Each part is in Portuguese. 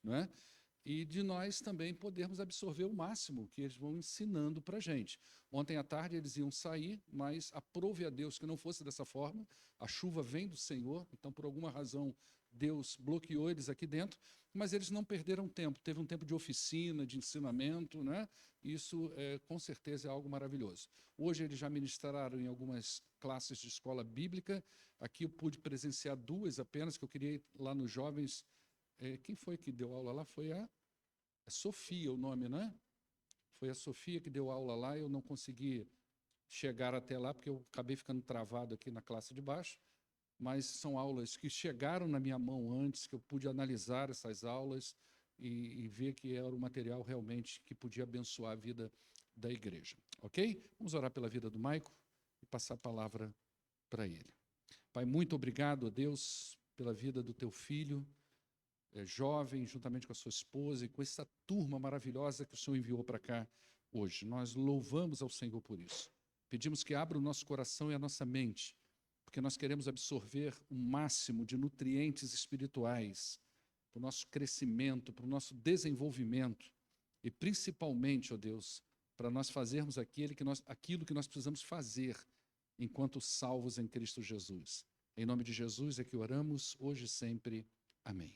não é? E de nós também podermos absorver o máximo que eles vão ensinando para a gente. Ontem à tarde eles iam sair, mas aprove a Deus que não fosse dessa forma. A chuva vem do Senhor, então por alguma razão Deus bloqueou eles aqui dentro, mas eles não perderam tempo. Teve um tempo de oficina, de ensinamento, né? Isso com certeza é algo maravilhoso. Hoje eles já ministraram em algumas classes de escola bíblica. Aqui eu pude presenciar 2 apenas, que eu queria ir lá nos jovens. Quem foi que deu aula lá? Foi a Sofia, o nome, né? Foi a Sofia que deu aula lá, eu não consegui chegar até lá, porque eu acabei ficando travado aqui na classe de baixo, mas são aulas que chegaram na minha mão antes, que eu pude analisar essas aulas e ver que era um material realmente que podia abençoar a vida da igreja, ok? Vamos orar pela vida do Maico e passar a palavra para ele. Pai, muito obrigado a Deus pela vida do teu filho, jovem, juntamente com a sua esposa e com essa turma maravilhosa que o Senhor enviou para cá hoje. Nós louvamos ao Senhor por isso. Pedimos que abra o nosso coração e a nossa mente, porque nós queremos absorver o máximo de nutrientes espirituais para o nosso crescimento, para o nosso desenvolvimento e principalmente, ó Deus, para nós fazermos aquilo que nós precisamos fazer enquanto salvos em Cristo Jesus. Em nome de Jesus é que oramos, hoje e sempre. Amém.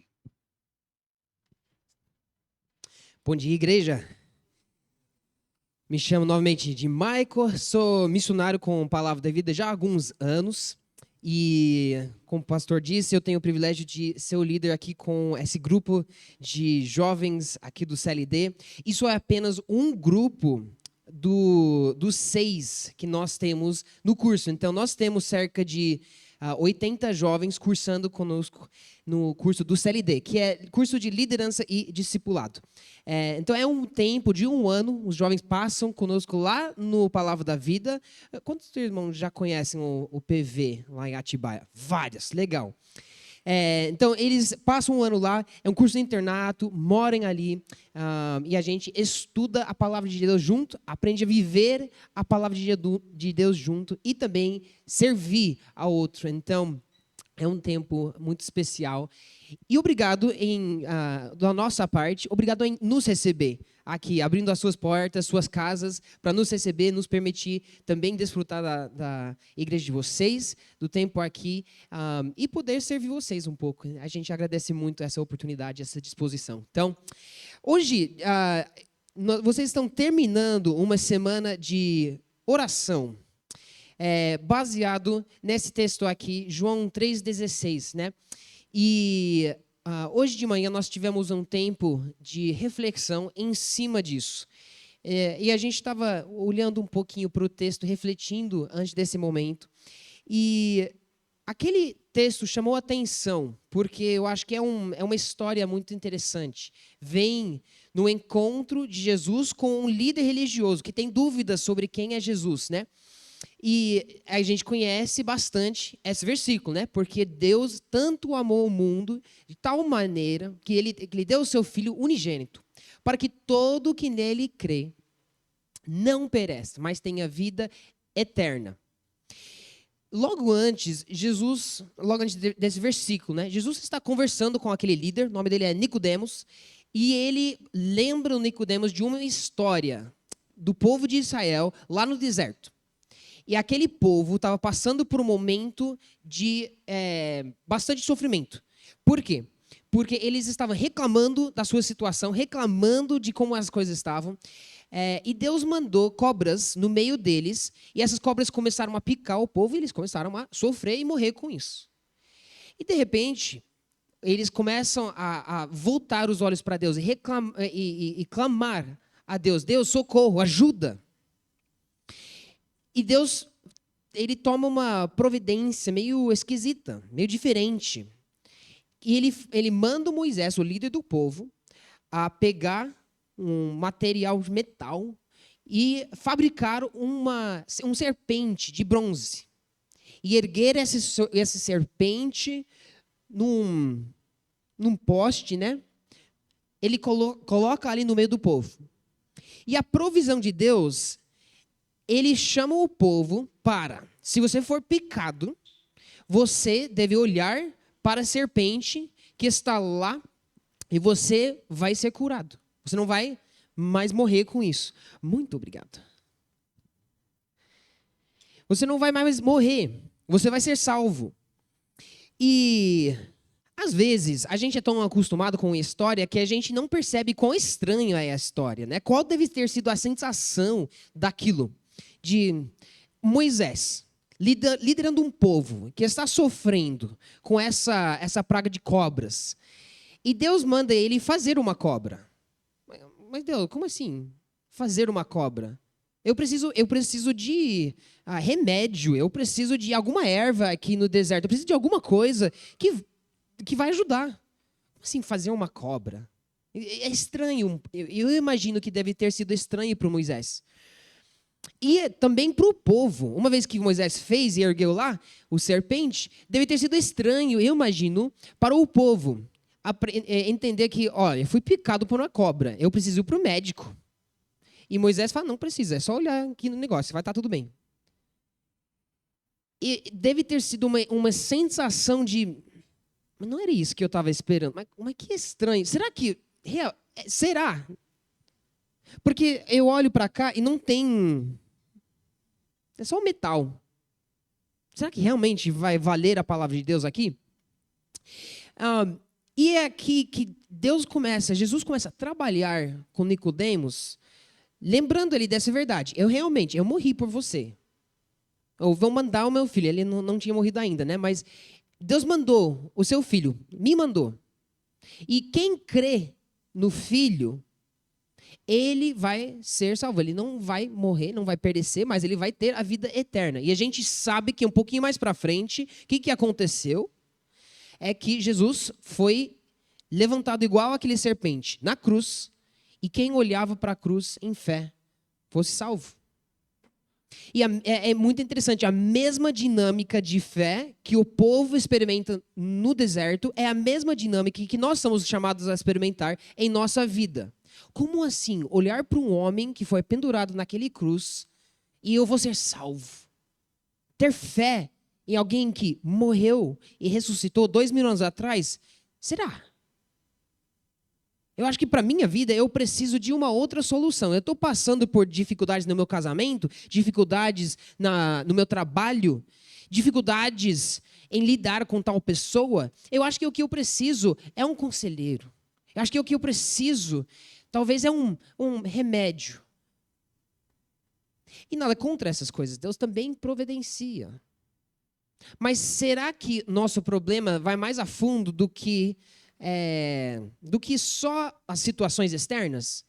Bom dia, igreja. Me chamo novamente de Michael, sou missionário com Palavra da Vida já há alguns anos e, como o pastor disse, eu tenho o privilégio de ser o líder aqui com esse grupo de jovens aqui do CLD. Isso é apenas um grupo dos 6 que nós temos no curso. Então, nós temos cerca de 80 jovens cursando conosco no curso do CLD, que é curso de liderança e discipulado. Então, é um tempo de 1 ano, os jovens passam conosco lá no Palavra da Vida. Quantos irmãos já conhecem o PV lá em Atibaia? Várias, legal. Então, eles passam 1 ano lá, é um curso de internato, moram ali, e a gente estuda a palavra de Deus junto, aprende a viver a palavra de Deus junto e também servir ao outro. Então, é um tempo muito especial. E obrigado, da nossa parte, obrigado em nos receber aqui, abrindo as suas portas, suas casas, para nos receber, nos permitir também desfrutar da igreja de vocês, do tempo aqui, e poder servir vocês um pouco. A gente agradece muito essa oportunidade, essa disposição. Então, hoje, vocês estão terminando uma semana de oração, baseado nesse texto aqui, João 3,16, né? E hoje de manhã nós tivemos um tempo de reflexão em cima disso. E a gente estava olhando um pouquinho para o texto, refletindo antes desse momento. E aquele texto chamou a atenção, porque eu acho que é uma história muito interessante. Vem no encontro de Jesus com um líder religioso que tem dúvidas sobre quem é Jesus, né? E a gente conhece bastante esse versículo, né? Porque Deus tanto amou o mundo de tal maneira que ele deu o seu Filho unigênito, para que todo que nele crê não pereça, mas tenha vida eterna. Logo antes desse versículo, né? Jesus está conversando com aquele líder, o nome dele é Nicodemos, e ele lembra o Nicodemos de uma história do povo de Israel lá no deserto. E aquele povo estava passando por um momento de bastante sofrimento. Por quê? Porque eles estavam reclamando da sua situação, reclamando de como as coisas estavam. E Deus mandou cobras no meio deles, e essas cobras começaram a picar o povo, e eles começaram a sofrer e morrer com isso. E, de repente, eles começam a voltar os olhos para Deus e clamar a Deus: Deus, socorro, ajuda. E Deus, ele toma uma providência meio esquisita, meio diferente. E ele manda Moisés, o líder do povo, a pegar um material de metal e fabricar um serpente de bronze. E erguer essa serpente num poste, né? Ele coloca ali no meio do povo. E a provisão de Deus, ele chama o povo para, se você for picado, você deve olhar para a serpente que está lá E você vai ser curado. Você não vai mais morrer com isso. Muito obrigado. Você não vai mais morrer. Você vai ser salvo. E às vezes a gente é tão acostumado com a história que a gente não percebe quão estranha é a história, né? Qual deve ter sido a sensação daquilo de Moisés liderando um povo que está sofrendo com essa praga de cobras. E Deus manda ele fazer uma cobra. Mas Deus, como assim? Fazer uma cobra? Eu preciso de remédio, eu preciso de alguma erva aqui no deserto, eu preciso de alguma coisa que vai ajudar. Como assim, fazer uma cobra? É estranho. Eu imagino que deve ter sido estranho para Moisés. E também para o povo. Uma vez que Moisés fez e ergueu lá o serpente, deve ter sido estranho, eu imagino, para o povo. Entender que, olha, eu fui picado por uma cobra, eu preciso ir para o médico. E Moisés fala, não precisa, é só olhar aqui no negócio, vai estar tudo bem. E deve ter sido uma sensação de, mas não era isso que eu estava esperando, mas que estranho. Será que, será? Porque eu olho para cá e não tem, é só o metal. Será que realmente vai valer a palavra de Deus aqui? E é aqui que Jesus começa a trabalhar com Nicodemos, lembrando ele dessa verdade. Eu morri por você. Ou vão mandar o meu filho, ele não tinha morrido ainda, né? Mas Deus mandou o seu filho, me mandou. E quem crê no filho, ele vai ser salvo. Ele não vai morrer, não vai perecer, mas ele vai ter a vida eterna. E a gente sabe que um pouquinho mais para frente, o que aconteceu? É que Jesus foi levantado igual aquele serpente na cruz, e quem olhava para a cruz em fé fosse salvo. E é muito interessante, a mesma dinâmica de fé que o povo experimenta no deserto é a mesma dinâmica que nós somos chamados a experimentar em nossa vida. Como assim? Olhar para um homem que foi pendurado naquele cruz e eu vou ser salvo. Ter fé em alguém que morreu e ressuscitou 2000 anos atrás, será? Eu acho que para a minha vida eu preciso de uma outra solução. Eu estou passando por dificuldades no meu casamento, dificuldades no meu trabalho, dificuldades em lidar com tal pessoa. Eu acho que o que eu preciso é um conselheiro. Eu acho que o que eu preciso talvez é um remédio. E nada contra essas coisas. Deus também providencia. Mas será que nosso problema vai mais a fundo do que só as situações externas?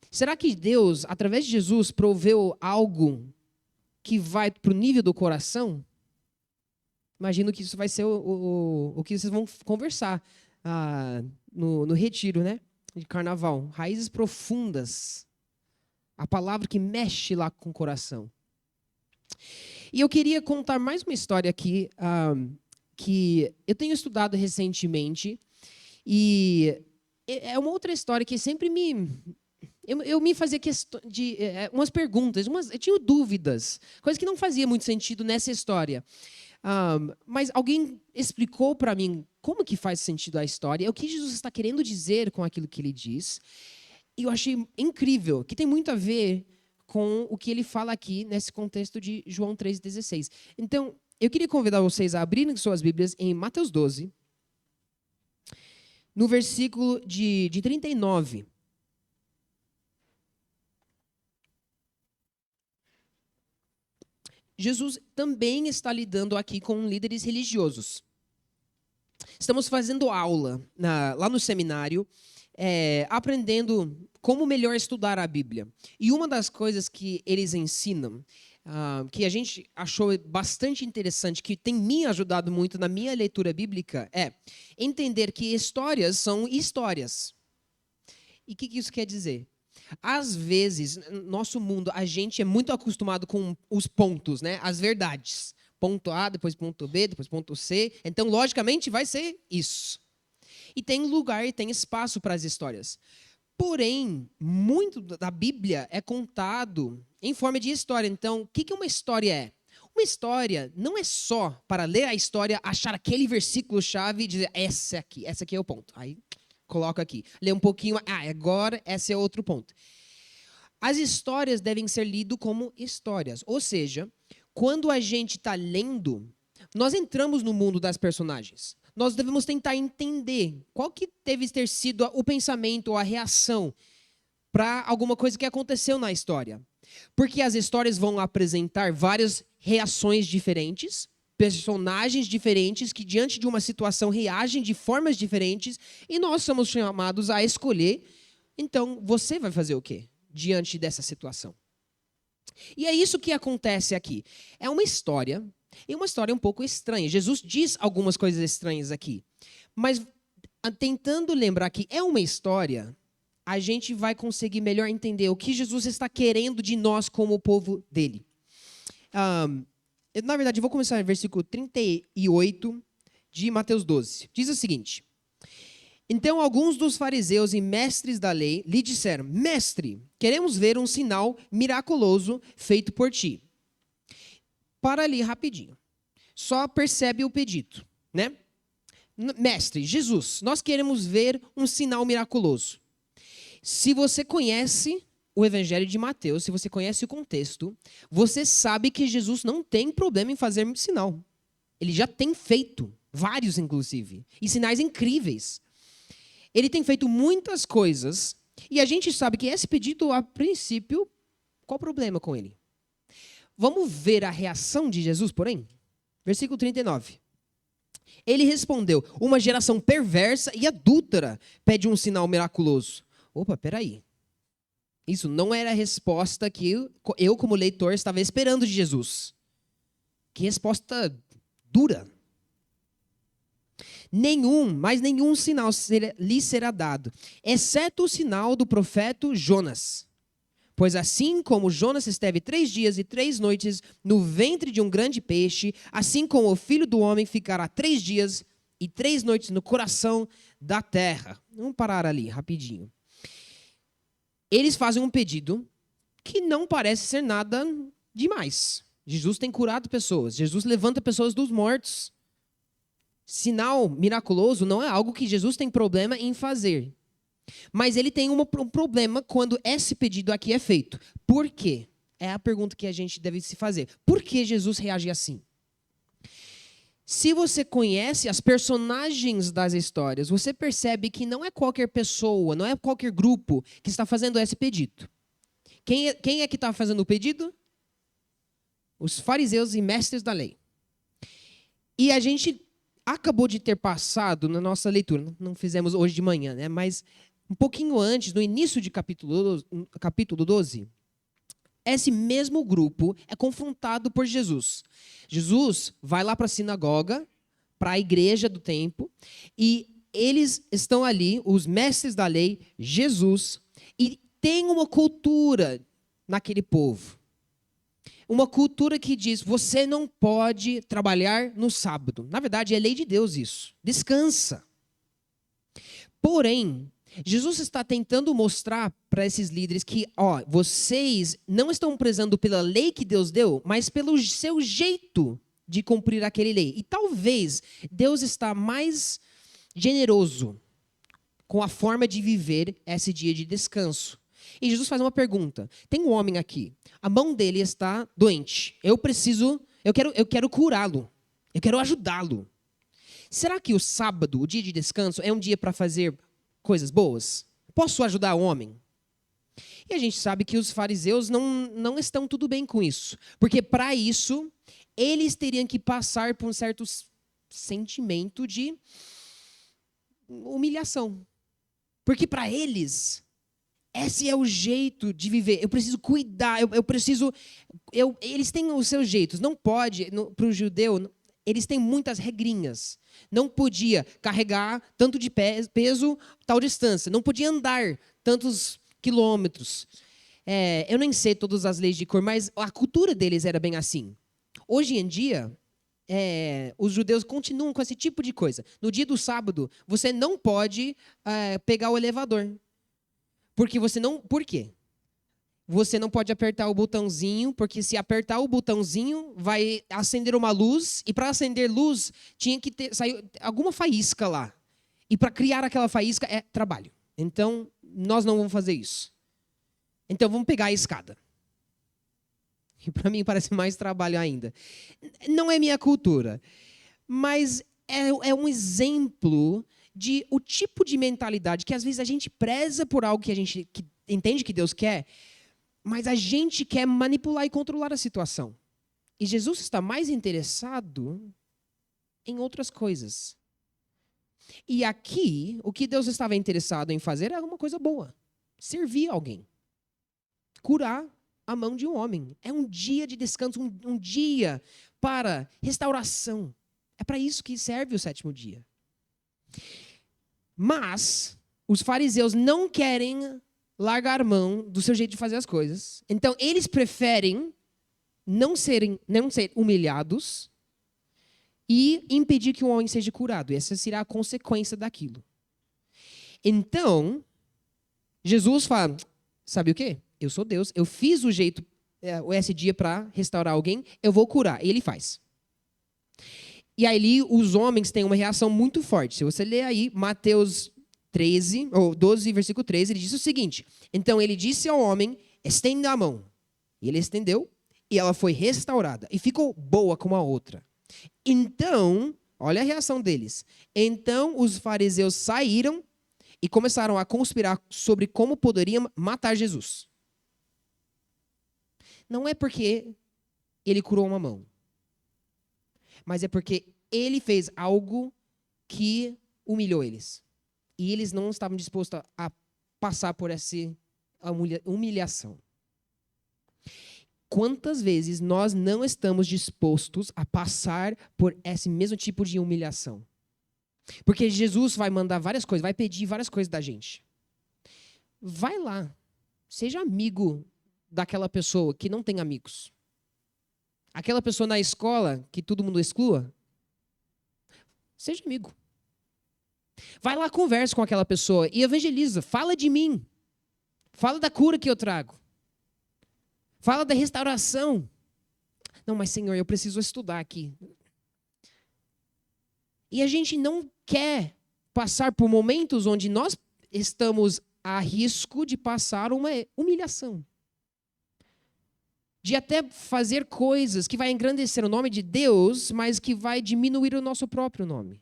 Será que Deus, através de Jesus, proveu algo que vai para o nível do coração? Imagino que isso vai ser o que vocês vão conversar no retiro, né? De carnaval. Raízes profundas. A palavra que mexe lá com o coração. E eu queria contar mais uma história aqui que eu tenho estudado recentemente. E é uma outra história que sempre eu me fazia questão de umas perguntas, eu tinha dúvidas, coisas que não fazia muito sentido nessa história. Mas alguém explicou para mim como que faz sentido a história, o que Jesus está querendo dizer com aquilo que ele diz. E eu achei incrível, que tem muito a ver com o que ele fala aqui nesse contexto de João 3,16. Então, eu queria convidar vocês a abrirem suas Bíblias em Mateus 12, no versículo de 39. Jesus também está lidando aqui com líderes religiosos. Estamos fazendo aula lá no seminário, aprendendo como melhor estudar a Bíblia. E uma das coisas que eles ensinam, que a gente achou bastante interessante, que tem me ajudado muito na minha leitura bíblica, é entender que histórias são histórias. E o que isso quer dizer? Às vezes, no nosso mundo, a gente é muito acostumado com os pontos, né? As verdades. Ponto A, depois ponto B, depois ponto C. Então, logicamente, vai ser isso. E tem lugar e tem espaço para as histórias. Porém, muito da Bíblia é contado em forma de história. Então, o que uma história é? Uma história não é só para ler a história, achar aquele versículo-chave e dizer, esse aqui é o ponto. Aí coloco aqui. Lê um pouquinho. Agora esse é outro ponto. As histórias devem ser lidas como histórias. Ou seja, quando a gente está lendo, nós entramos no mundo das personagens. Nós devemos tentar entender qual que deve ter sido o pensamento ou a reação para alguma coisa que aconteceu na história. Porque as histórias vão apresentar várias reações diferentes, personagens diferentes que, diante de uma situação, reagem de formas diferentes, e nós somos chamados a escolher. Então, você vai fazer o quê diante dessa situação? E é isso que acontece aqui. É uma história, e uma história um pouco estranha. Jesus diz algumas coisas estranhas aqui. Mas, tentando lembrar que é uma história, a gente vai conseguir melhor entender o que Jesus está querendo de nós como o povo dele. Na verdade, eu vou começar no versículo 38 de Mateus 12. Diz o seguinte: então alguns dos fariseus e mestres da lei lhe disseram: Mestre, queremos ver um sinal miraculoso feito por ti. Para ali rapidinho. Só percebe o pedido, né? Mestre, Jesus, nós queremos ver um sinal miraculoso. Se você conhece o Evangelho de Mateus, se você conhece o contexto, você sabe que Jesus não tem problema em fazer sinal. Ele já tem feito, vários inclusive, e sinais incríveis. Ele tem feito muitas coisas, e a gente sabe que esse pedido, a princípio, qual o problema com ele? Vamos ver a reação de Jesus, porém? Versículo 39. Ele respondeu: uma geração perversa e adúltera pede um sinal miraculoso. Opa, peraí. Isso não era a resposta que eu, como leitor, estava esperando de Jesus. Que resposta dura. Nenhum sinal lhe será dado, exceto o sinal do profeta Jonas. Pois assim como Jonas esteve 3 dias e 3 noites no ventre de um grande peixe, assim como o Filho do Homem ficará 3 dias e 3 noites no coração da terra. Vamos parar ali, rapidinho. Eles fazem um pedido que não parece ser nada demais. Jesus tem curado pessoas. Jesus levanta pessoas dos mortos. Sinal miraculoso não é algo que Jesus tem problema em fazer. Mas ele tem um problema quando esse pedido aqui é feito. Por quê? É a pergunta que a gente deve se fazer. Por que Jesus reage assim? Se você conhece as personagens das histórias, você percebe que não é qualquer pessoa, não é qualquer grupo que está fazendo esse pedido. Quem é que está fazendo o pedido? Os fariseus e mestres da lei. E a gente acabou de ter passado na nossa leitura, não fizemos hoje de manhã, né? Mas um pouquinho antes, no início de capítulo 12, esse mesmo grupo é confrontado por Jesus. Jesus vai lá para a sinagoga, para a igreja do templo, e eles estão ali, os mestres da lei, Jesus, e tem uma cultura naquele povo. Uma cultura que diz, você não pode trabalhar no sábado. Na verdade, é lei de Deus isso. Descansa. Porém, Jesus está tentando mostrar para esses líderes que, vocês não estão prezando pela lei que Deus deu, mas pelo seu jeito de cumprir aquele lei. E talvez Deus está mais generoso com a forma de viver esse dia de descanso. E Jesus faz uma pergunta. Tem um homem aqui, a mão dele está doente. Eu quero curá-lo. Eu quero ajudá-lo. Será que o sábado, o dia de descanso, é um dia para fazer coisas boas? Posso ajudar o homem? E a gente sabe que os fariseus não estão tudo bem com isso. Porque para isso, eles teriam que passar por um certo sentimento de humilhação. Porque para eles, esse é o jeito de viver. Eu preciso cuidar, eles têm os seus jeitos. Não pode, para o judeu, eles têm muitas regrinhas. Não podia carregar tanto de peso, tal distância. Não podia andar tantos quilômetros. Eu nem sei todas as leis de cor, mas a cultura deles era bem assim. Hoje em dia, os judeus continuam com esse tipo de coisa. No dia do sábado, você não pode pegar o elevador. Por quê? Você não pode apertar o botãozinho, porque se apertar o botãozinho, vai acender uma luz, e para acender luz, tinha que sair alguma faísca lá. E para criar aquela faísca é trabalho. Então, nós não vamos fazer isso. Então, vamos pegar a escada. E para mim parece mais trabalho ainda. Não é minha cultura, mas é um exemplo de o tipo de mentalidade que às vezes a gente preza por algo que a gente entende que Deus quer, mas a gente quer manipular e controlar a situação. E Jesus está mais interessado em outras coisas. E aqui, o que Deus estava interessado em fazer era uma coisa boa. Servir alguém. Curar a mão de um homem. É um dia de descanso, um dia para restauração. É para isso que serve o sétimo dia. Mas os fariseus não querem largar mão do seu jeito de fazer as coisas. Então, eles preferem não ser humilhados e impedir que o homem seja curado. Essa será a consequência daquilo. Então, Jesus fala, sabe o quê? Eu sou Deus, eu fiz o jeito, esse dia para restaurar alguém, eu vou curar. E ele faz. E aí os homens têm uma reação muito forte. Se você ler aí Mateus 13, ou 12, versículo 13, ele diz o seguinte: então ele disse ao homem, estenda a mão. E ele estendeu, e ela foi restaurada. E ficou boa como a outra. Então, olha a reação deles. Então os fariseus saíram e começaram a conspirar sobre como poderiam matar Jesus. Não é porque ele curou uma mão, mas é porque ele fez algo que humilhou eles. E eles não estavam dispostos a passar por essa humilhação. Quantas vezes nós não estamos dispostos a passar por esse mesmo tipo de humilhação? Porque Jesus vai mandar várias coisas, vai pedir várias coisas da gente. Vai lá, seja amigo daquela pessoa que não tem amigos. Aquela pessoa na escola que todo mundo exclua, seja amigo. Vai lá, converse com aquela pessoa e evangeliza. Fala de mim. Fala da cura que eu trago. Fala da restauração. Não, mas Senhor, eu preciso estudar aqui. E a gente não quer passar por momentos onde nós estamos a risco de passar uma humilhação. De até fazer coisas que vai engrandecer o nome de Deus, mas que vai diminuir o nosso próprio nome.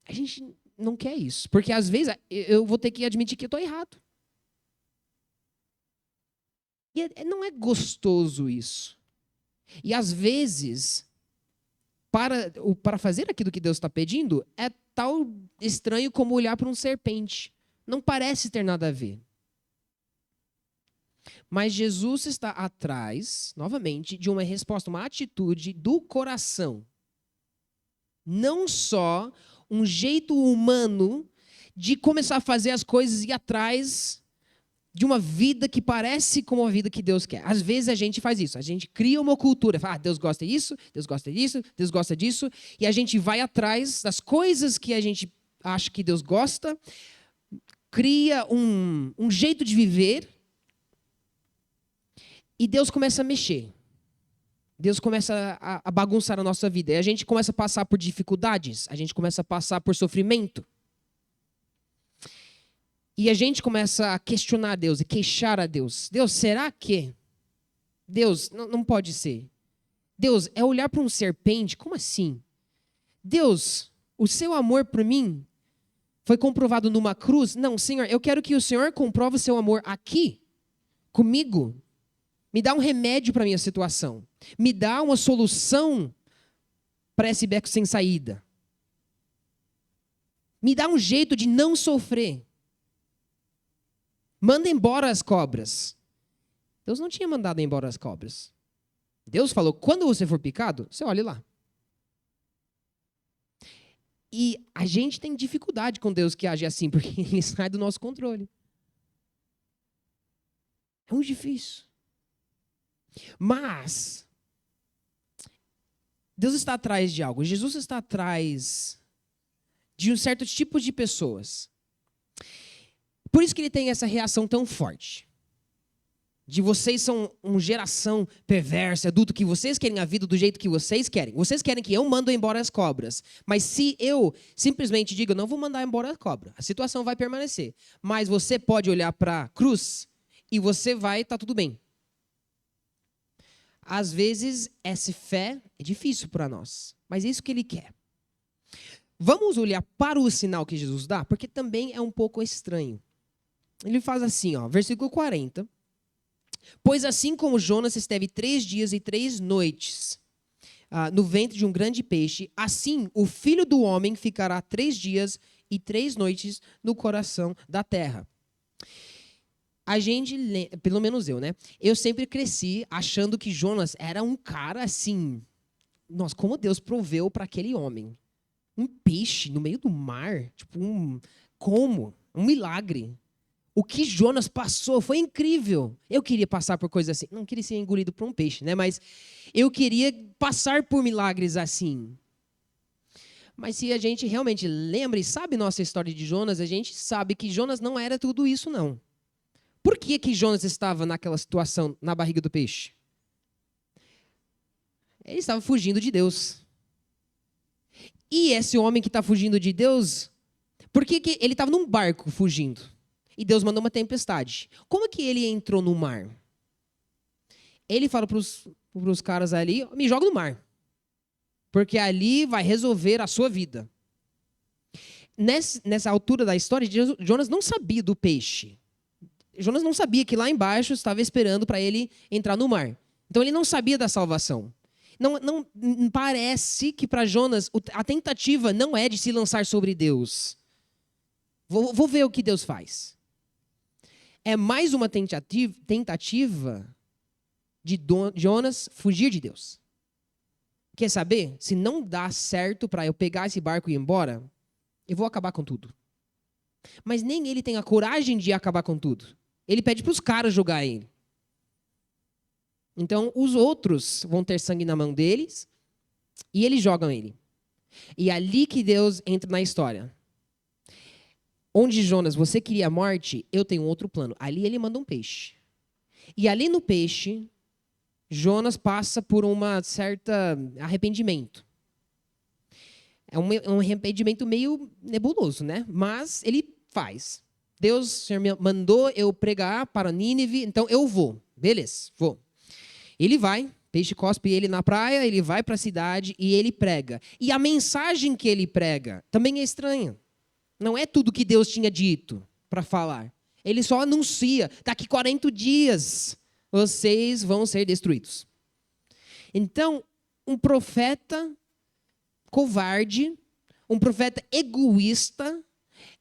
A gente não quer isso, porque às vezes eu vou ter que admitir que eu estou errado. E não é gostoso isso. E às vezes, para fazer aquilo que Deus está pedindo, é tão estranho como olhar para um serpente. Não parece ter nada a ver. Mas Jesus está atrás, novamente, de uma resposta, uma atitude do coração. Não só um jeito humano de começar a fazer as coisas e ir atrás de uma vida que parece como a vida que Deus quer. Às vezes a gente faz isso, a gente cria uma cultura, fala, Deus gosta disso, Deus gosta disso, Deus gosta disso, e a gente vai atrás das coisas que a gente acha que Deus gosta, cria um jeito de viver, e Deus começa a mexer. Deus começa a bagunçar a nossa vida. E a gente começa a passar por dificuldades. A gente começa a passar por sofrimento. E a gente começa a questionar Deus e queixar a Deus. Deus, será que? Deus, não pode ser. Deus, é olhar para um serpente? Como assim? Deus, o seu amor por mim foi comprovado numa cruz? Não, Senhor, eu quero que o Senhor comprove o seu amor aqui, comigo. Me dá um remédio para a minha situação. Me dá uma solução para esse beco sem saída. Me dá um jeito de não sofrer. Manda embora as cobras. Deus não tinha mandado embora as cobras. Deus falou, quando você for picado, você olhe lá. E a gente tem dificuldade com Deus que age assim, porque ele sai do nosso controle. É muito difícil. Mas Deus está atrás de algo. Jesus está atrás de um certo tipo de pessoas. Por isso que ele tem essa reação tão forte. de vocês são uma geração perversa, adulto, que vocês querem a vida do jeito que vocês querem que eu mando embora as cobras. Mas se eu simplesmente digo, não vou mandar embora a cobra, a situação vai permanecer. Mas você pode olhar para a cruz e você vai estar tudo bem. Às vezes, essa fé é difícil para nós, mas é isso que ele quer. Vamos olhar para o sinal que Jesus dá, porque também é um pouco estranho. Ele faz assim, versículo 40. Pois assim como Jonas esteve 3 dias e 3 noites no ventre de um grande peixe, assim o Filho do Homem ficará 3 dias e 3 noites no coração da terra. A gente, pelo menos eu, né? Eu sempre cresci achando que Jonas era um cara assim. Nossa, como Deus proveu para aquele homem. Um peixe no meio do mar. Tipo, como? Um milagre. O que Jonas passou foi incrível. Eu queria passar por coisas assim. Não queria ser engolido por um peixe, né? Mas eu queria passar por milagres assim. Mas se a gente realmente lembra e sabe nossa história de Jonas, a gente sabe que Jonas não era tudo isso, não. Por que Jonas estava naquela situação, na barriga do peixe? Ele estava fugindo de Deus. E esse homem que está fugindo de Deus, por que ele estava num barco fugindo? E Deus mandou uma tempestade. Como que ele entrou no mar? Ele fala para os caras ali, me joga no mar. Porque ali vai resolver a sua vida. Nessa altura da história, Jonas não sabia do peixe. Jonas não sabia que lá embaixo estava esperando para ele entrar no mar. Então ele não sabia da salvação. Não parece que para Jonas a tentativa não é de se lançar sobre Deus. Vou ver o que Deus faz. É mais uma tentativa de Jonas fugir de Deus. Quer saber? Se não dá certo para eu pegar esse barco e ir embora, eu vou acabar com tudo. Mas nem ele tem a coragem de acabar com tudo. Ele pede para os caras jogar ele. Então, os outros vão ter sangue na mão deles e eles jogam ele. E é ali que Deus entra na história. Onde Jonas, você queria a morte, eu tenho outro plano. Ali ele manda um peixe. E ali no peixe, Jonas passa por uma certa arrependimento. É um arrependimento meio nebuloso, né? Mas ele faz. Deus, o Senhor me mandou eu pregar para Nínive, então eu vou. Beleza, vou. Ele vai, peixe cospe ele na praia, ele vai para a cidade e ele prega. E a mensagem que ele prega também é estranha. Não é tudo que Deus tinha dito para falar. Ele só anuncia, daqui 40 dias vocês vão ser destruídos. Então, um profeta covarde, um profeta egoísta,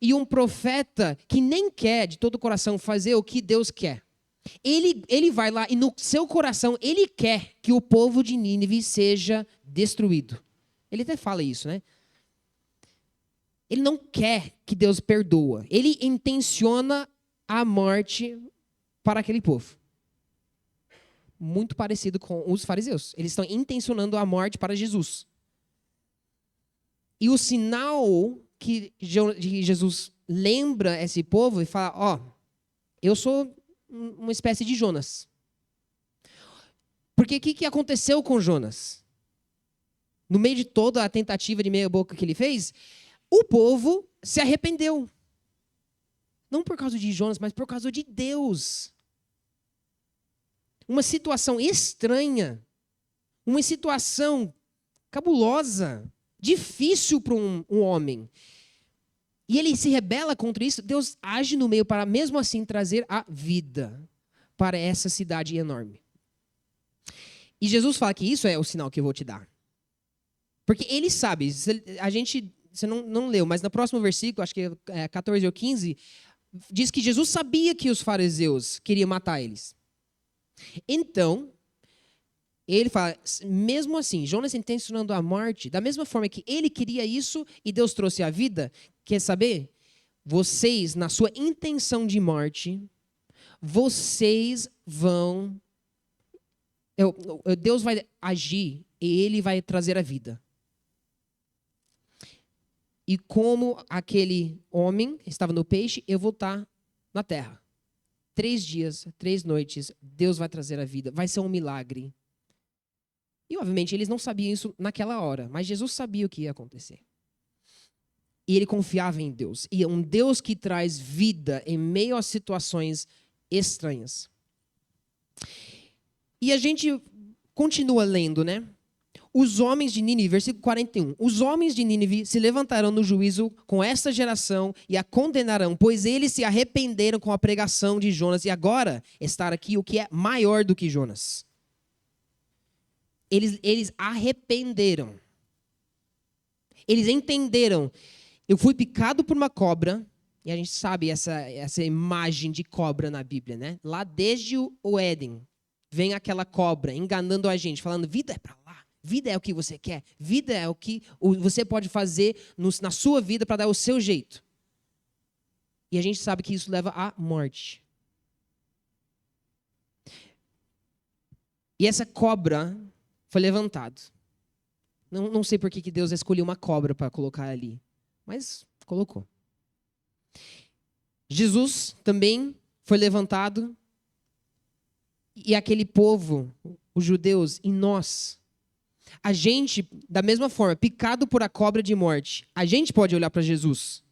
e um profeta que nem quer de todo o coração fazer o que Deus quer. Ele vai lá e no seu coração ele quer que o povo de Nínive seja destruído. Ele até fala isso, né? Ele não quer que Deus perdoa. Ele intenciona a morte para aquele povo. Muito parecido com os fariseus. Eles estão intencionando a morte para Jesus. E o sinal que Jesus lembra esse povo e fala, eu sou uma espécie de Jonas. Porque o que aconteceu com Jonas? No meio de toda a tentativa de meia boca que ele fez, o povo se arrependeu. Não por causa de Jonas, mas por causa de Deus. Uma situação estranha, uma situação cabulosa, difícil para um homem. E ele se rebela contra isso. Deus age no meio para, mesmo assim, trazer a vida para essa cidade enorme. E Jesus fala que isso é o sinal que eu vou te dar. Porque ele sabe, você não leu, mas no próximo versículo, acho que é 14 ou 15, diz que Jesus sabia que os fariseus queriam matar eles. Então, ele fala, mesmo assim, Jonas intencionando a morte, da mesma forma que ele queria isso e Deus trouxe a vida, quer saber? Vocês, na sua intenção de morte, vocês vão... Deus vai agir e ele vai trazer a vida. E como aquele homem estava no peixe, eu vou estar na terra. 3 dias, 3 noites, Deus vai trazer a vida. Vai ser um milagre. E, obviamente, eles não sabiam isso naquela hora, mas Jesus sabia o que ia acontecer. E ele confiava em Deus. E é um Deus que traz vida em meio a situações estranhas. E a gente continua lendo, né? Os homens de Nínive, versículo 41. Os homens de Nínive se levantarão no juízo com esta geração e a condenarão, pois eles se arrependeram com a pregação de Jonas. E agora está aqui o que é maior do que Jonas. Eles arrependeram. Eles entenderam. Eu fui picado por uma cobra, e a gente sabe essa imagem de cobra na Bíblia, né? Lá desde o Éden, vem aquela cobra enganando a gente, falando, vida é para lá, vida é o que você quer, vida é o que você pode fazer na sua vida para dar o seu jeito. E a gente sabe que isso leva à morte. E essa cobra foi levantada. Não sei por que Deus escolheu uma cobra para colocar ali. Mas colocou. Jesus também foi levantado. E aquele povo, os judeus, e nós, a gente, da mesma forma, picado por a cobra de morte, a gente pode olhar para Jesus.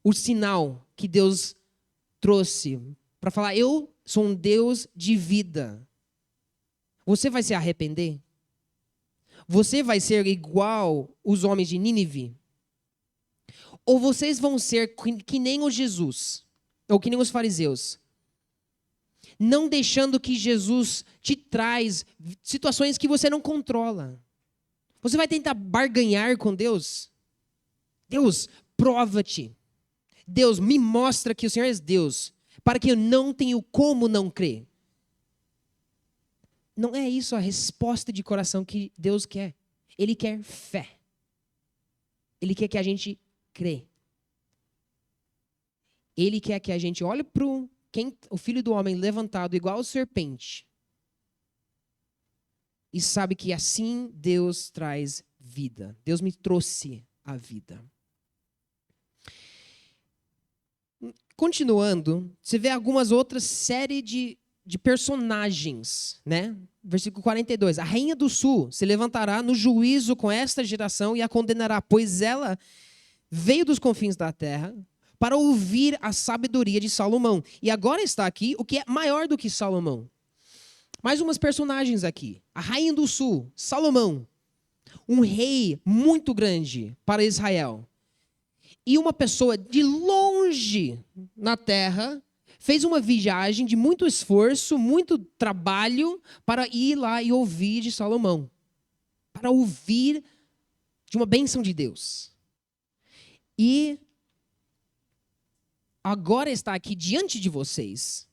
O sinal que Deus trouxe para falar, eu sou um Deus de vida. Você vai se arrepender? Você vai ser igual os homens de Nínive? Ou vocês vão ser que nem o Jesus, ou que nem os fariseus, não deixando que Jesus te traz situações que você não controla. Você vai tentar barganhar com Deus? Deus, prova-te. Deus, me mostra que o Senhor é Deus, para que eu não tenha como não crer. Não é isso a resposta de coração que Deus quer. Ele quer fé. Ele quer que a gente crê. Ele quer que a gente olhe para o Filho do Homem levantado igual serpente e sabe que assim Deus traz vida. Deus me trouxe a vida. Continuando, você vê algumas outras séries de personagens, né? Versículo 42. A rainha do sul se levantará no juízo com esta geração e a condenará, pois ela veio dos confins da terra para ouvir a sabedoria de Salomão. E agora está aqui o que é maior do que Salomão. Mais umas personagens aqui. A rainha do sul, Salomão. Um rei muito grande para Israel. E uma pessoa de longe na terra fez uma viagem de muito esforço, muito trabalho para ir lá e ouvir de Salomão. Para ouvir de uma bênção de Deus. E agora está aqui diante de vocês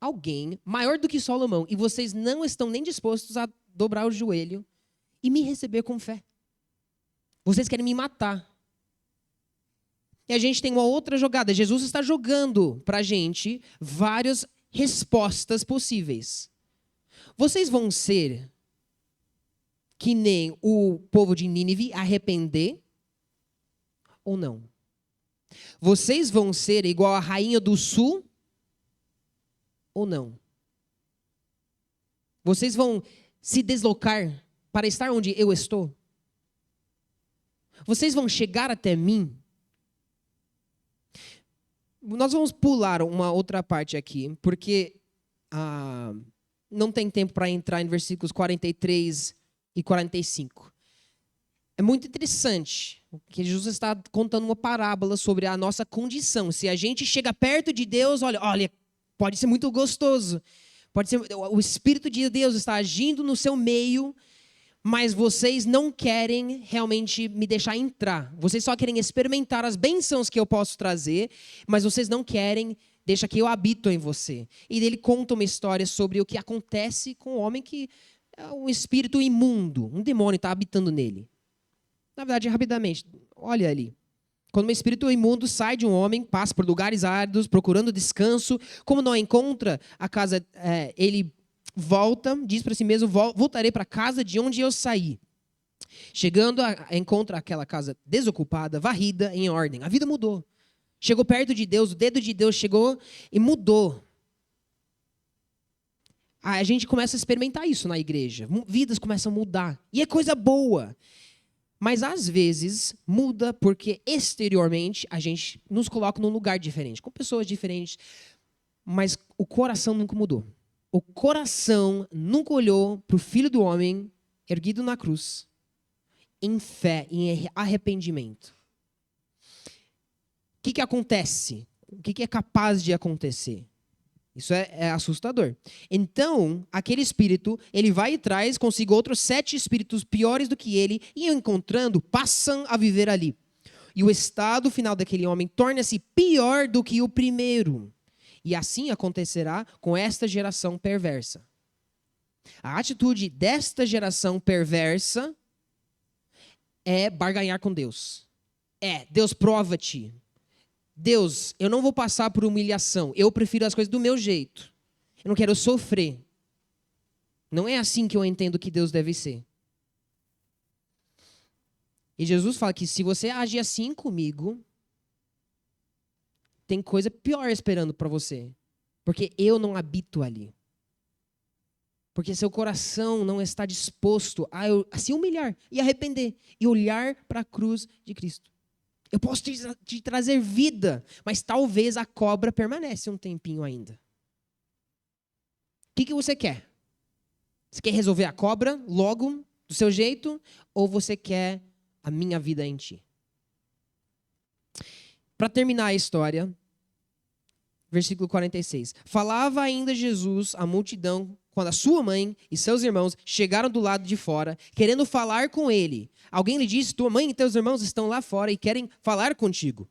alguém maior do que Salomão e vocês não estão nem dispostos a dobrar o joelho e me receber com fé. Vocês querem me matar. E a gente tem uma outra jogada. Jesus está jogando para a gente várias respostas possíveis. Vocês vão ser que nem o povo de Nínive, arrepender ou não? Vocês vão ser igual a rainha do sul ou não? Vocês vão se deslocar para estar onde eu estou? Vocês vão chegar até mim? Nós vamos pular uma outra parte aqui, porque não tem tempo para entrar em versículos 43 e 45. É muito interessante que Jesus está contando uma parábola sobre a nossa condição. Se a gente chega perto de Deus, olha, pode ser muito gostoso. Pode ser, o Espírito de Deus está agindo no seu meio, mas vocês não querem realmente me deixar entrar. Vocês só querem experimentar as bênçãos que eu posso trazer, mas vocês não querem deixar que eu habito em você. E ele conta uma história sobre o que acontece com o homem que é um espírito imundo, um demônio está habitando nele. Na verdade, rapidamente, olha ali. Quando um espírito imundo sai de um homem, passa por lugares áridos, procurando descanso, como não encontra a casa, ele volta, diz para si mesmo, voltarei para a casa de onde eu saí. Chegando, encontra aquela casa desocupada, varrida, em ordem. A vida mudou. chegou perto de Deus, o dedo de Deus chegou e mudou. A gente começa a experimentar isso na igreja. Vidas começam a mudar. E é coisa boa. Mas, às vezes, muda porque, exteriormente, a gente nos coloca num lugar diferente, com pessoas diferentes. Mas o coração nunca mudou. O coração nunca olhou para o Filho do Homem, erguido na cruz, em fé, em arrependimento. O que acontece? O que é capaz de acontecer? Isso é assustador. Então, aquele espírito, ele vai e traz consigo outros 7 espíritos piores do que ele, e encontrando, passam a viver ali. E o estado final daquele homem torna-se pior do que o primeiro. E assim acontecerá com esta geração perversa. A atitude desta geração perversa é barganhar com Deus. Deus, prova-te. Deus, eu não vou passar por humilhação. Eu prefiro as coisas do meu jeito. Eu não quero sofrer. Não é assim que eu entendo que Deus deve ser. E Jesus fala que se você agir assim comigo, tem coisa pior esperando para você. Porque eu não habito ali. Porque seu coração não está disposto a se humilhar e arrepender. E olhar para a cruz de Cristo. Eu posso te trazer vida, mas talvez a cobra permanece um tempinho ainda. O que você quer? Você quer resolver a cobra logo, do seu jeito? Ou você quer a minha vida em ti? Para terminar a história, versículo 46. Falava ainda Jesus à multidão quando a sua mãe e seus irmãos chegaram do lado de fora, querendo falar com ele. Alguém lhe disse, tua mãe e teus irmãos estão lá fora e querem falar contigo.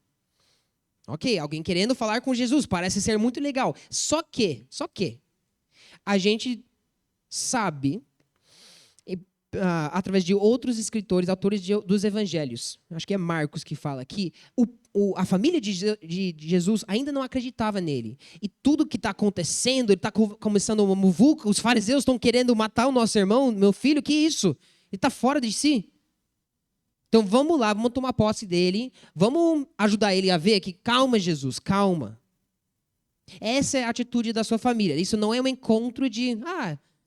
Ok, alguém querendo falar com Jesus, parece ser muito legal. Só que, a gente sabe, através de outros escritores, autores dos evangelhos, acho que é Marcos que fala aqui, a família de Jesus ainda não acreditava nele. E tudo que está acontecendo, ele está começando uma muvuca, os fariseus estão querendo matar o nosso irmão, meu filho, que isso? Ele está fora de si. Então vamos lá, vamos tomar posse dele, vamos ajudar ele a ver que, calma Jesus, calma. Essa é a atitude da sua família. Isso não é um encontro de,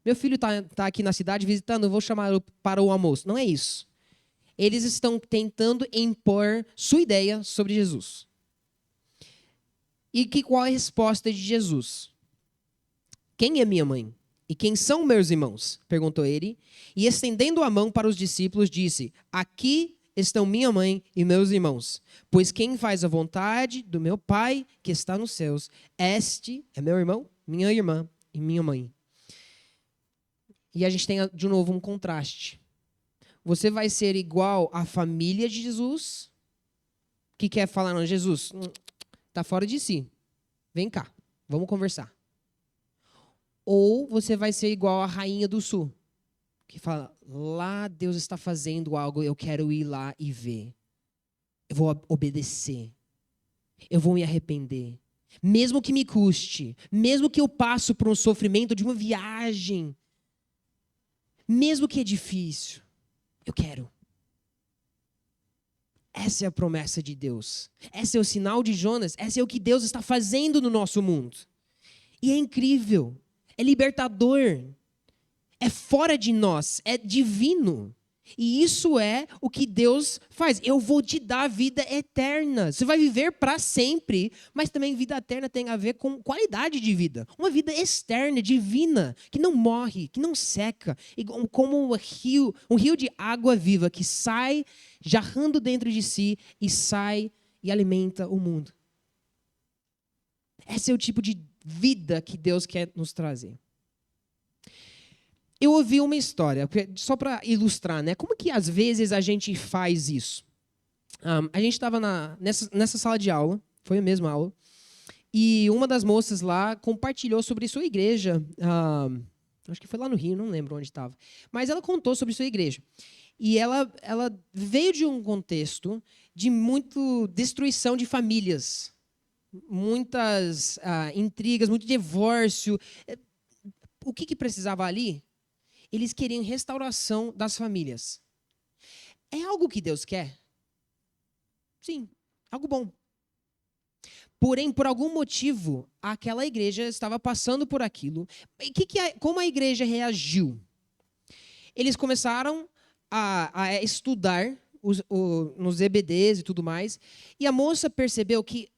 meu filho está aqui na cidade visitando, eu vou chamá-lo para o almoço. Não é isso. Eles estão tentando impor sua ideia sobre Jesus. E qual é a resposta de Jesus? Quem é minha mãe? E quem são meus irmãos? Perguntou ele. E estendendo a mão para os discípulos, disse, aqui estão minha mãe e meus irmãos. Pois quem faz a vontade do meu Pai que está nos céus, este é meu irmão, minha irmã e minha mãe. E a gente tem, de novo, um contraste. Você vai ser igual à família de Jesus, que quer falar, não, Jesus, está fora de si. Vem cá, vamos conversar. Ou você vai ser igual à rainha do sul, que fala, lá Deus está fazendo algo, eu quero ir lá e ver. Eu vou obedecer. Eu vou me arrepender. Mesmo que me custe, mesmo que eu passe por um sofrimento de uma viagem, mesmo que é difícil, eu quero. Essa é a promessa de Deus. Esse é o sinal de Jonas. Esse é o que Deus está fazendo no nosso mundo. E é incrível. É libertador. É fora de nós. É divino. E isso é o que Deus faz. Eu vou te dar vida eterna. Você vai viver para sempre. Mas também vida eterna tem a ver com qualidade de vida. Uma vida externa, divina, que não morre, que não seca. Como um rio de água viva que sai jarrando dentro de si e sai e alimenta o mundo. Esse é o tipo de vida que Deus quer nos trazer. Eu ouvi uma história, só para ilustrar, né? Como que às vezes a gente faz isso? A gente estava nessa sala de aula, foi a mesma aula, e uma das moças lá compartilhou sobre sua igreja, acho que foi lá no Rio, não lembro onde estava, mas ela contou sobre sua igreja. E ela veio de um contexto de muita destruição de famílias, muitas intrigas, muito divórcio. O que precisava ali? Eles queriam restauração das famílias. É algo que Deus quer? Sim, algo bom. Porém, por algum motivo, aquela igreja estava passando por aquilo. E como a igreja reagiu? Eles começaram a estudar nos EBDs e tudo mais. E a moça percebeu que,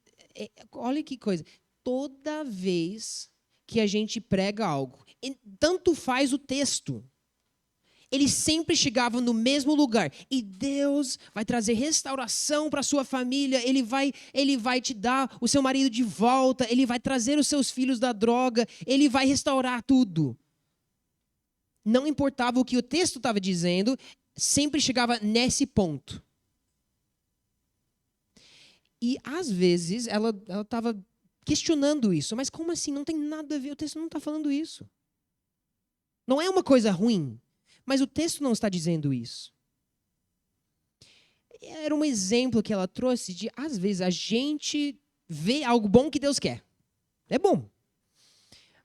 olha que coisa, toda vez que a gente prega algo, tanto faz o texto, eles sempre chegavam no mesmo lugar. E Deus vai trazer restauração para a sua família. Ele vai te dar o seu marido de volta. Ele vai trazer os seus filhos da droga. Ele vai restaurar tudo. Não importava o que o texto estava dizendo, sempre chegava nesse ponto. E, às vezes, ela estava questionando isso. Mas como assim? Não tem nada a ver. O texto não está falando isso. Não é uma coisa ruim. Mas o texto não está dizendo isso. Era um exemplo que ela trouxe de, às vezes, a gente vê algo bom que Deus quer. É bom.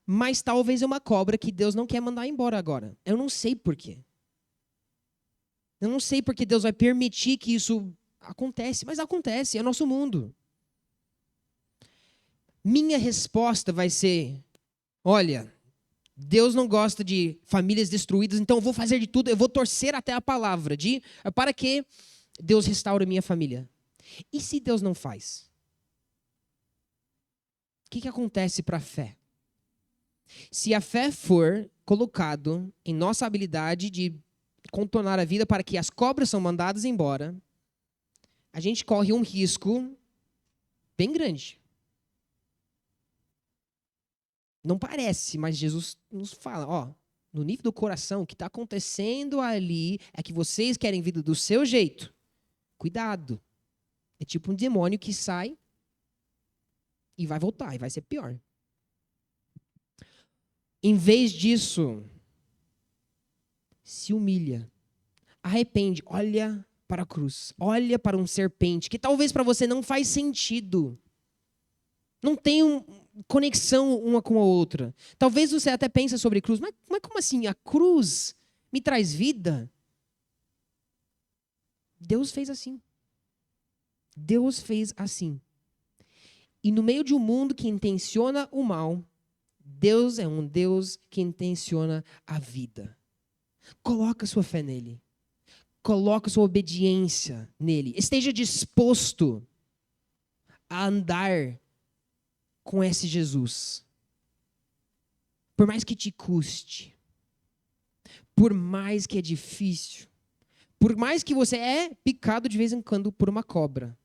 Mas talvez é uma cobra que Deus não quer mandar embora agora. Eu não sei por quê. Eu não sei porque Deus vai permitir que isso acontece, mas acontece, é o nosso mundo. Minha resposta vai ser, olha, Deus não gosta de famílias destruídas, então eu vou fazer de tudo, eu vou torcer até a palavra para que Deus restaure a minha família. E se Deus não faz? O que acontece para a fé? Se a fé for colocado em nossa habilidade de contornar a vida para que as cobras são mandadas embora, a gente corre um risco bem grande. Não parece, mas Jesus nos fala, no nível do coração, o que está acontecendo ali é que vocês querem vida do seu jeito. Cuidado. É tipo um demônio que sai e vai voltar, e vai ser pior. Em vez disso, se humilha, arrepende, olha para a cruz, olha para um serpente, que talvez para você não faz sentido. Não tem conexão uma com a outra. Talvez você até pense sobre cruz, mas como assim? A cruz me traz vida? Deus fez assim. Deus fez assim. E no meio de um mundo que intenciona o mal, Deus é um Deus que intenciona a vida. Coloca sua fé nele. Coloca sua obediência nele. Esteja disposto a andar com esse Jesus. Por mais que te custe. Por mais que é difícil. Por mais que você é picado de vez em quando por uma cobra.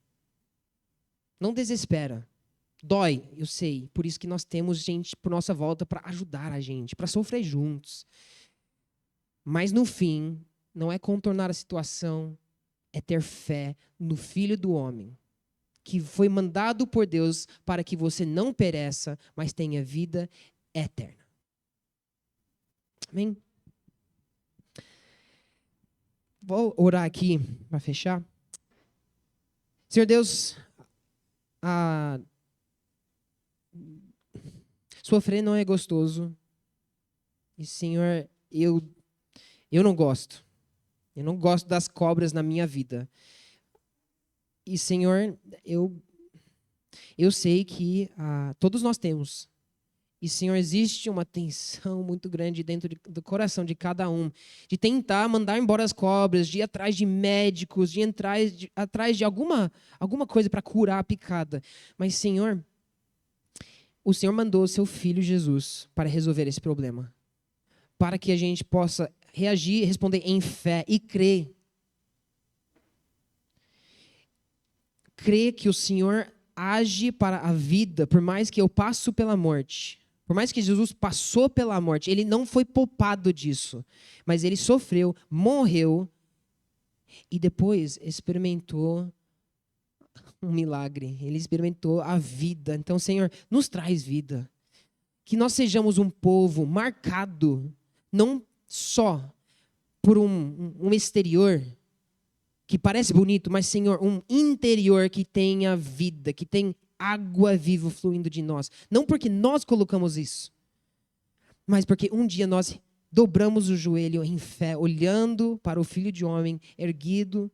Não desespera. Dói, eu sei. Por isso que nós temos gente por nossa volta para ajudar a gente, para sofrer juntos. Mas no fim, não é contornar a situação, é ter fé no Filho do Homem, que foi mandado por Deus para que você não pereça, mas tenha vida eterna. Amém? Vou orar aqui para fechar. Senhor Deus, sofrer não é gostoso. E, Senhor, eu não gosto. Eu não gosto das cobras na minha vida. E, Senhor, eu sei que todos nós temos. E, Senhor, existe uma tensão muito grande dentro do coração de cada um. De tentar mandar embora as cobras, de ir atrás de médicos, de entrar atrás de alguma coisa para curar a picada. Mas, Senhor, o Senhor mandou o seu Filho Jesus para resolver esse problema. Para que a gente possa reagir, responder em fé e crer. Crer que o Senhor age para a vida, por mais que eu passe pela morte. Por mais que Jesus passou pela morte, ele não foi poupado disso. Mas ele sofreu, morreu e depois experimentou um milagre. Ele experimentou a vida. Então, Senhor, nos traz vida. Que nós sejamos um povo marcado, não só por um exterior que parece bonito, mas, Senhor, um interior que tenha vida, que tem água viva fluindo de nós. Não porque nós colocamos isso, mas porque um dia nós dobramos o joelho em fé, olhando para o Filho de Homem erguido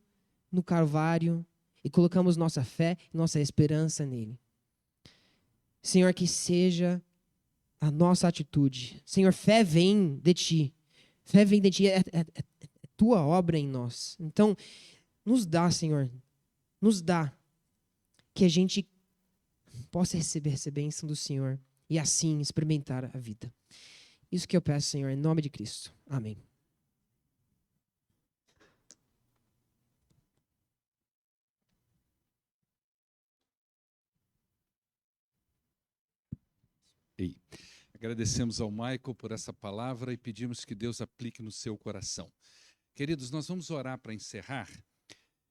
no Calvário e colocamos nossa fé e nossa esperança nele. Senhor, que seja a nossa atitude. Senhor, fé vem de Ti. Fé vem de Ti, é Tua obra em nós. Então, nos dá, Senhor, nos dá que a gente possa receber essa bênção do Senhor e assim experimentar a vida. Isso que eu peço, Senhor, em nome de Cristo. Amém. Ei. Agradecemos ao Michael por essa palavra e pedimos que Deus aplique no seu coração. Queridos, nós vamos orar para encerrar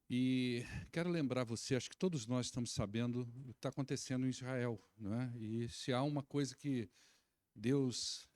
e quero lembrar você, acho que todos nós estamos sabendo o que está acontecendo em Israel, não é? E se há uma coisa que Deus